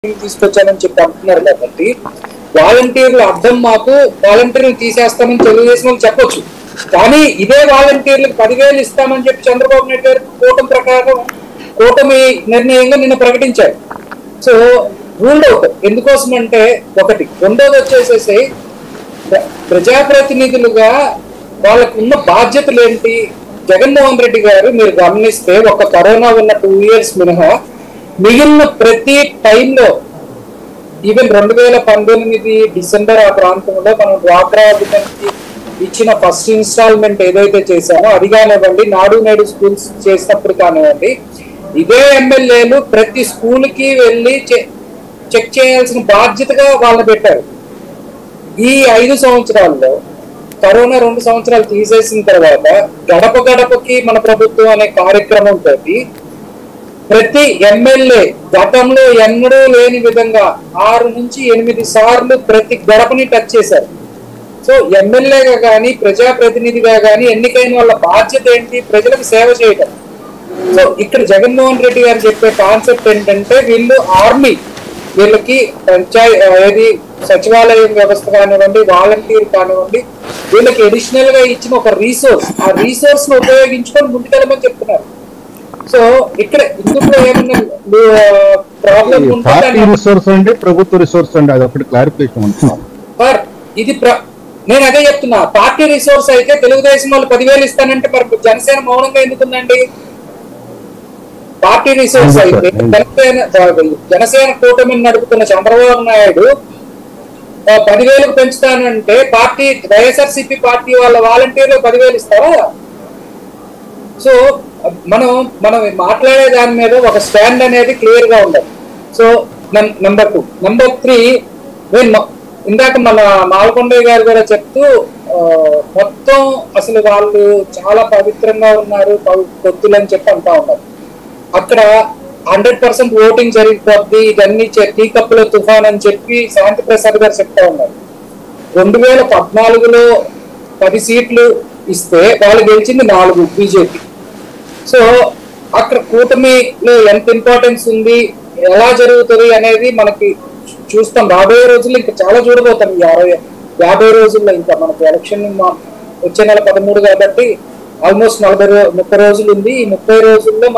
తీసుకొచ్చానని చెప్పి అంటున్నారు కాబట్టి వాలంటీర్ల అర్థం మాకు వాలంటీర్లు తీసేస్తామని తెలుగుదేశం వాళ్ళు చెప్పొచ్చు. కానీ ఇదే వాలంటీర్లకు 10,000 ఇస్తామని చెప్పి చంద్రబాబు నాయుడు గారు కూటమి నిర్ణయంగా నిన్న ప్రకటించారు. సో రూల్డ్ అవుట్ ఎందుకోసం అంటే ఒకటి. రెండోది వచ్చేసేసి ప్రజాప్రతినిధులుగా వాళ్ళకు ఉన్న బాధ్యతలు ఏంటి? జగన్మోహన్ రెడ్డి గారు మీరు గమనిస్తే ఒక కరోనా ఉన్న 2 years మినహా మిగిలిన ప్రతి టైంలో ఈవెన్ 2019 డిసెంబర్ ఆ ప్రాంతంలో మనం డ్వాక్రా అభివృద్ధికి ఇచ్చిన ఫస్ట్ ఇన్స్టాల్మెంట్ ఏదైతే చేశామో అది కానివ్వండి, నాడు నేడు స్కూల్స్ చేసినప్పుడు కానివ్వండి, ఇదే ఎమ్మెల్యేలు ప్రతి స్కూల్కి వెళ్ళి చెక్ చేయాల్సిన బాధ్యతగా వాళ్ళని పెట్టారు. ఈ 5 సంవత్సరాల్లో కరోనా 2 సంవత్సరాలు తీసేసిన తర్వాత గడప గడపకి మన ప్రభుత్వం అనే కార్యక్రమంతో ప్రతి ఎమ్మెల్యే గతంలో ఎన్నడూ లేని విధంగా 6 నుంచి 8 సార్లు ప్రతి గడపని టచ్ చేశారు. సో ఎమ్మెల్యేగా కానీ ప్రజాప్రతినిధిగా కానీ ఎన్నికైన వాళ్ళ బాధ్యత ఏంటి? ప్రజలకు సేవ చేయటం. సో ఇక్కడ జగన్మోహన్ రెడ్డి గారు చెప్పే కాన్సెప్ట్ ఏంటంటే వీళ్ళు ఆర్మీ, వీళ్ళకి ఏది సచివాలయం వ్యవస్థ కానివ్వండి, వాలంటీర్ కానివ్వండి, వీళ్ళకి అడిషనల్ గా ఇచ్చిన ఒక రీసోర్స్, ఆ రీసోర్స్ ను ఉపయోగించుకొని ముందుకెళ్ళమని చెప్తున్నారు. సో ఇక్కడ ఇందులో ఏమన్నా ప్రాబ్లం ఉంటే ప్రభుత్వ రిసోర్స్ అండి, అది ఒకటి క్లారిఫికేషన్. ఇది నేను అదే చెప్తున్నా. పార్టీ రిసోర్స్ అయితే తెలుగుదేశం వాళ్ళు 10,000 ఇస్తానంటే మరి జనసేన మౌనంగా ఎందుకుందండి? పార్టీ రిసోర్స్ అయితే జనసేన కూటమిని నడుపుతున్న చంద్రబాబు నాయుడు 10,000 పెంచుతానంటే పార్టీ వైఎస్ఆర్సీపీ పార్టీ వాళ్ళ వాలంటీర్లు 10,000 ఇస్తారా? సో మనం మాట్లాడే దాని మీద ఒక స్టాండ్ అనేది క్లియర్ గా ఉండాలి. So number 2. నెంబర్ 3, ఇందాక మన మాల్కొండయ్య గారు కూడా చెప్తూ మొత్తం అసలు వాళ్ళు చాలా పవిత్రంగా ఉన్నారు, పొత్తులు అని చెప్పి అంటా ఉన్నారు. అక్కడ 100% ఓటింగ్ జరిగిపోద్ది, ఇదన్నీ టీ కప్పులో తుఫాన్ అని చెప్పి శాంతి ప్రసాద్ గారు చెప్తా ఉన్నారు. 2014లో 10 సీట్లు ఇస్తే వాళ్ళు గెలిచింది 4 బీజేపీ. సో అక్కడ కూటమిలో ఎంత ఇంపార్టెన్స్ ఉంది, ఎలా జరుగుతుంది అనేది మనకి చూస్తాం. రాబోయే రోజుల్లో ఇంకా చాలా చూడబోతాం. 50 రోజుల్లో ఇంకా మనకు ఎలక్షన్ వచ్చే నెల 13 కాబట్టి ఆల్మోస్ట్ 30 రోజులు ఉంది. ఈ 30 రోజుల్లో